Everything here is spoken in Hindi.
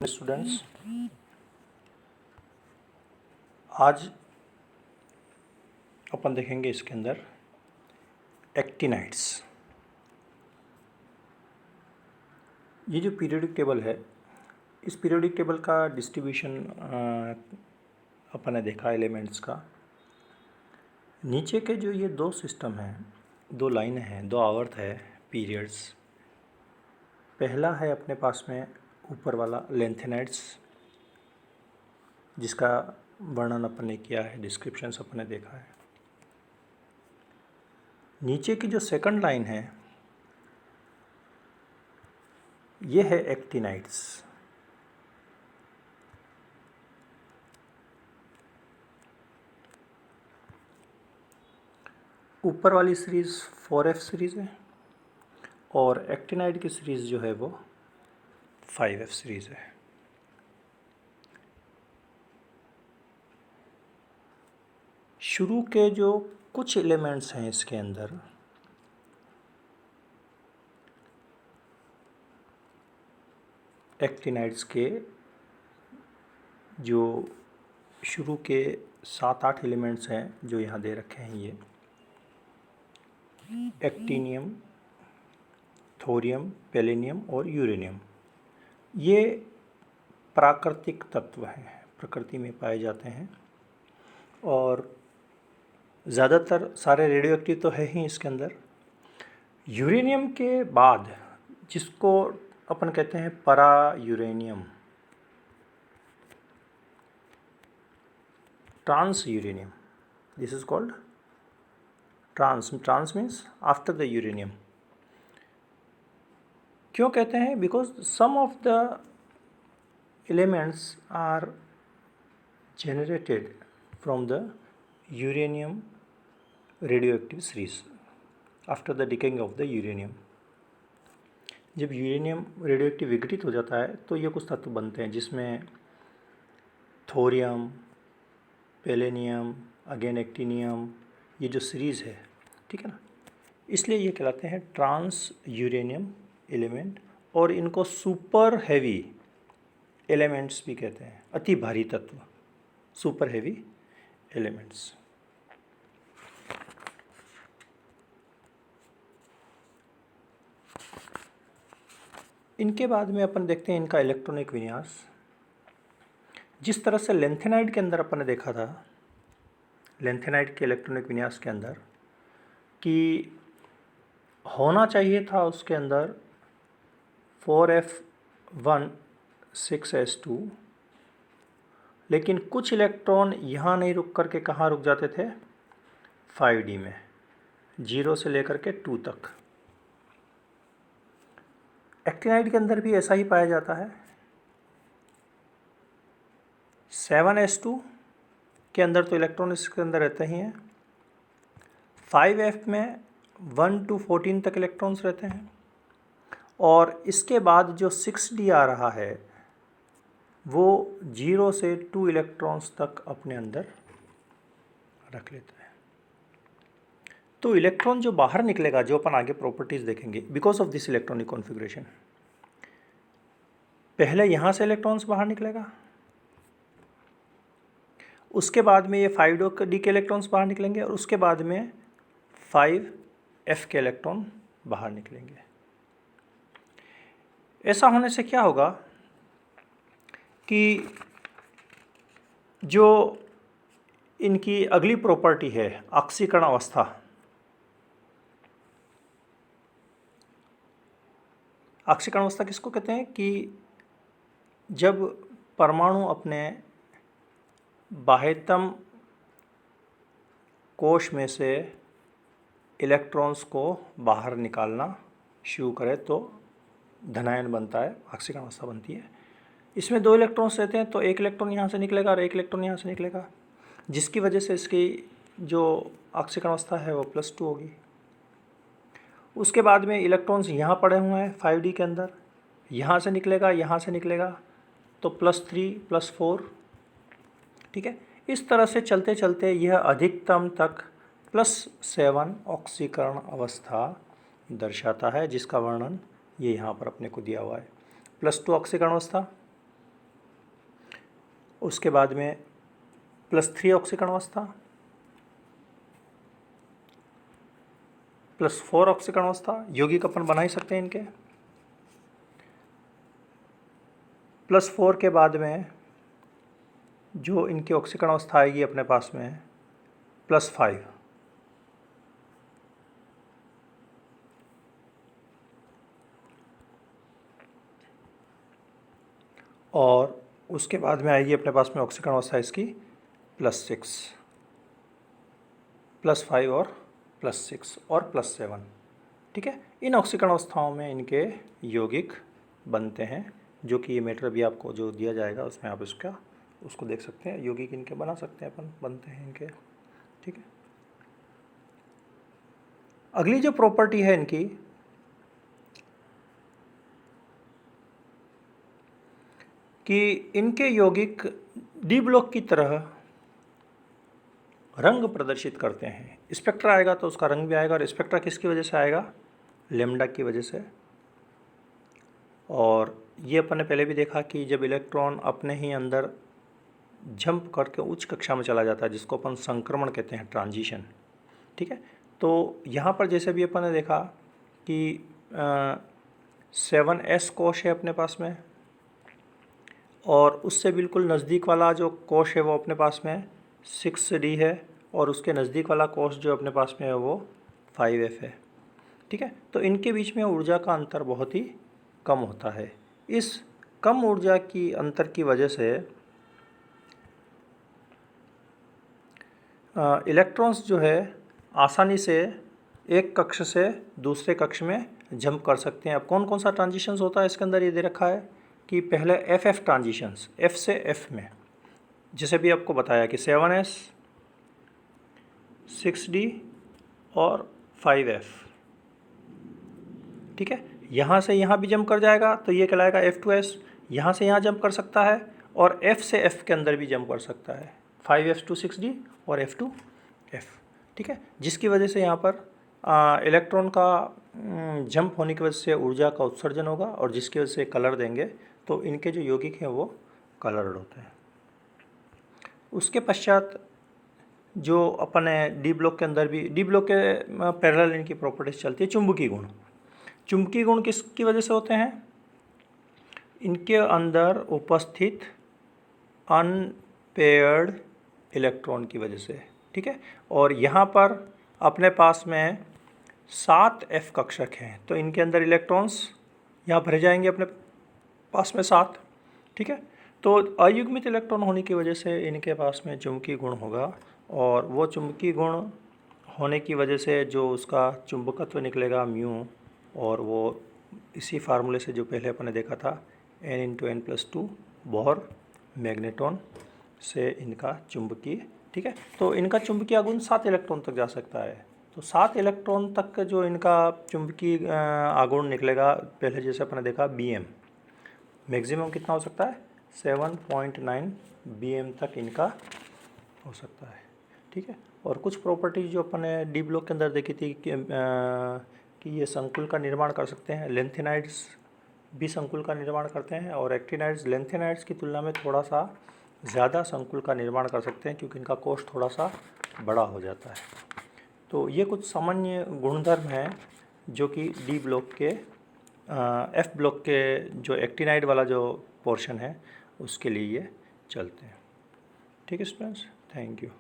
स्टूडेंट्स, आज अपन देखेंगे इसके अंदर एक्टिनाइड्स। ये जो पीरियोडिक टेबल है, इस पीरियोडिक टेबल का डिस्ट्रीब्यूशन अपन ने देखा एलिमेंट्स का। नीचे के जो ये दो सिस्टम हैं, दो लाइन हैं, दो आवर्त है पीरियड्स। पहला है अपने पास में ऊपर वाला लेंथेनाइड्स, जिसका वर्णन अपन ने किया है, डिस्क्रिप्शंस अपन ने देखा है। नीचे की जो सेकंड लाइन है ये है एक्टिनाइड्स। ऊपर वाली सीरीज़ 4F सीरीज़ है और एक्टिनाइड की सीरीज़ जो है वो 5F सीरीज़ है। शुरू के जो कुछ एलिमेंट्स हैं इसके अंदर, एक्टिनाइड्स के जो शुरू के 7-8 एलिमेंट्स हैं जो यहाँ दे रखे हैं, ये एक्टिनियम, थोरियम, पेलेनियम और यूरेनियम, ये प्राकृतिक तत्व हैं, प्रकृति में पाए जाते हैं और ज़्यादातर सारे रेडियो एक्टिव तो है ही इसके अंदर। यूरेनियम के बाद जिसको अपन कहते हैं परा uranium, trans uranium, this is called trans. Trans means after the uranium. क्यों कहते हैं? Because some of the elements are generated from the uranium radioactive series after the decaying of the uranium। जब यूरेनियम रेडियोएक्टिव विघटित हो जाता है तो ये कुछ तत्व बनते हैं, जिसमें थोरियम, पेलेनियम, अगेन एक्टिनियम, ये जो सीरीज़ है, ठीक है ना, इसलिए ये कहलाते हैं ट्रांस यूरेनियम एलिमेंट। और इनको सुपर हैवी एलिमेंट्स भी कहते हैं, अति भारी तत्व, सुपर हैवी एलिमेंट्स। इनके बाद में अपन देखते हैं इनका इलेक्ट्रॉनिक विन्यास। जिस तरह से लेंथेनाइड के अंदर अपन ने देखा था, लेंथेनाइड के इलेक्ट्रॉनिक विन्यास के अंदर कि होना चाहिए था उसके अंदर 4F1 6S2, लेकिन कुछ इलेक्ट्रॉन यहाँ नहीं रुक कर के कहाँ रुक जाते थे? 5D में, 0 से लेकर के 2 तक। एक्टिनाइड के अंदर भी ऐसा ही पाया जाता है। 7S2 के अंदर तो इलेक्ट्रॉन इसके अंदर रहते ही हैं। 5F में 1 to 14 तक इलेक्ट्रॉन्स रहते हैं और इसके बाद जो 6D आ रहा है वो 0 से 2 इलेक्ट्रॉन्स तक अपने अंदर रख लेता है। तो इलेक्ट्रॉन जो बाहर निकलेगा, जो अपन आगे प्रॉपर्टीज़ देखेंगे, because of this electronic configuration, पहले यहाँ से इलेक्ट्रॉन्स बाहर निकलेगा, उसके बाद में ये 5D के इलेक्ट्रॉन्स बाहर निकलेंगे और उसके बाद में 5F के इलेक्ट्रॉन बाहर निकलेंगे। ऐसा होने से क्या होगा कि जो इनकी अगली प्रॉपर्टी है ऑक्सीकरण अवस्था, ऑक्सीकरण अवस्था किसको कहते हैं? कि जब परमाणु अपने बाह्यतम कोश में से इलेक्ट्रॉन्स को बाहर निकालना शुरू करे तो धनायन बनता है, ऑक्सीकरण अवस्था बनती है। इसमें 2 इलेक्ट्रॉन्स रहते हैं, तो एक इलेक्ट्रॉन यहाँ से निकलेगा और एक इलेक्ट्रॉन यहाँ से निकलेगा, जिसकी वजह से इसकी जो ऑक्सीकरण अवस्था है वो +2 होगी। उसके बाद में इलेक्ट्रॉन्स यहाँ पड़े हुए हैं 5D के अंदर, यहाँ से निकलेगा, यहाँ से निकलेगा, तो +3 +4, ठीक है। इस तरह से चलते चलते यह अधिकतम तक +7 ऑक्सीकरण अवस्था दर्शाता है, जिसका वर्णन ये यहाँ पर अपने को दिया हुआ है। +2 ऑक्सीकरण अवस्था, उसके बाद में +3 ऑक्सीकरण अवस्था, +4 ऑक्सीकरण अवस्था, यौगिक अपन बना ही सकते हैं इनके। +4 के बाद में जो इनकी ऑक्सीकरण अवस्था आएगी अपने पास में +5, और उसके बाद में आएगी अपने पास में ऑक्सीकरण अवस्था इसकी +6, +5 और +6 और +7। ठीक है, इन ऑक्सीकरण अवस्थाओं में इनके यौगिक बनते हैं, जो कि ये मैटर भी आपको जो दिया जाएगा उसमें आप उसको देख सकते हैं। यौगिक इनके बना सकते हैं अपन, बनते हैं इनके। ठीक है, अगली जो प्रॉपर्टी है इनकी कि इनके यौगिक डी ब्लॉक की तरह रंग प्रदर्शित करते हैं। स्पेक्ट्रा आएगा तो उसका रंग भी आएगा, और स्पेक्ट्रा किसकी वजह से आएगा? लैम्डा की वजह से। और ये अपन ने पहले भी देखा कि जब इलेक्ट्रॉन अपने ही अंदर जंप करके उच्च कक्षा में चला जाता है, जिसको अपन संक्रमण कहते हैं, ट्रांजिशन। ठीक है, तो यहाँ पर जैसे भी अपन ने देखा कि 7s कोश है अपने पास में, और उससे बिल्कुल नज़दीक वाला जो कोश है वो अपने पास में 6d है, और उसके नज़दीक वाला कोश जो अपने पास में है वो 5f है। ठीक है, तो इनके बीच में ऊर्जा का अंतर बहुत ही कम होता है। इस कम ऊर्जा की अंतर की वजह से इलेक्ट्रॉन्स जो है आसानी से एक कक्ष से दूसरे कक्ष में जंप कर सकते हैं। अब कौन कौन सा ट्रांजिशंस होता है इसके अंदर ये दे रखा है कि पहले FF ट्रांजिशंस, F से F में, जैसे भी आपको बताया कि 7s, 6d और 5f। ठीक है, यहाँ से यहाँ भी जंप कर जाएगा तो ये कहलाएगा F2s। यहाँ से यहाँ जंप कर सकता है, और F से F के अंदर भी जंप कर सकता है, 5f to 6d और F to F। ठीक है, जिसकी वजह से यहाँ पर इलेक्ट्रॉन का जंप होने की वजह से ऊर्जा का उत्सर्जन होगा, और जिसकी वजह से कलर देंगे, तो इनके जो यौगिक हैं वो कलर्ड होते हैं। उसके पश्चात जो अपने डी ब्लॉक के अंदर भी, डी ब्लॉक के पैरेलल इनकी प्रॉपर्टीज चलती है। चुंबकीय गुण, चुंबकीय गुण किसकी वजह से होते हैं? इनके अंदर उपस्थित अनपेयर्ड इलेक्ट्रॉन की वजह से। ठीक है, और यहाँ पर अपने पास में 7f कक्षक हैं, तो इनके अंदर इलेक्ट्रॉन्स यहाँ भरे जाएंगे अपने पास में 7। ठीक है, तो अयुग्मित इलेक्ट्रॉन होने की वजह से इनके पास में चुंबकीय गुण होगा, और वो चुंबकीय गुण होने की वजह से जो उसका चुंबकत्व निकलेगा म्यू, और वो इसी फार्मूले से जो पहले अपन ने देखा था n × n+2 बोहर मैग्नेट्रॉन से इनका चुंबकीय। ठीक है, तो इनका चुंबकीय आघूर्ण 7 इलेक्ट्रॉन तक जा सकता है। तो 7 इलेक्ट्रॉन तक जो इनका चुंबकीय आघूर्ण निकलेगा, पहले जैसे अपन ने देखा Bm, मैक्सिमम कितना हो सकता है? 7.9 Bm तक इनका हो सकता है। ठीक है, और कुछ प्रॉपर्टीज जो अपन ने डी ब्लॉक के अंदर देखी थी कि ये संकुल का निर्माण कर सकते हैं। लेंथेनाइड्स भी संकुल का निर्माण करते हैं, और एक्टिनाइड्स लेंथेनाइड्स की तुलना में थोड़ा सा ज़्यादा संकुल का निर्माण कर सकते हैं, क्योंकि इनका कोश थोड़ा सा बड़ा हो जाता है। तो ये कुछ सामान्य गुणधर्म हैं जो कि डी ब्लॉक के F ब्लॉक के जो एक्टिनाइड वाला जो पोर्शन है उसके लिए ये चलते हैं। ठीक है स्टूडेंट्स, थैंक यू।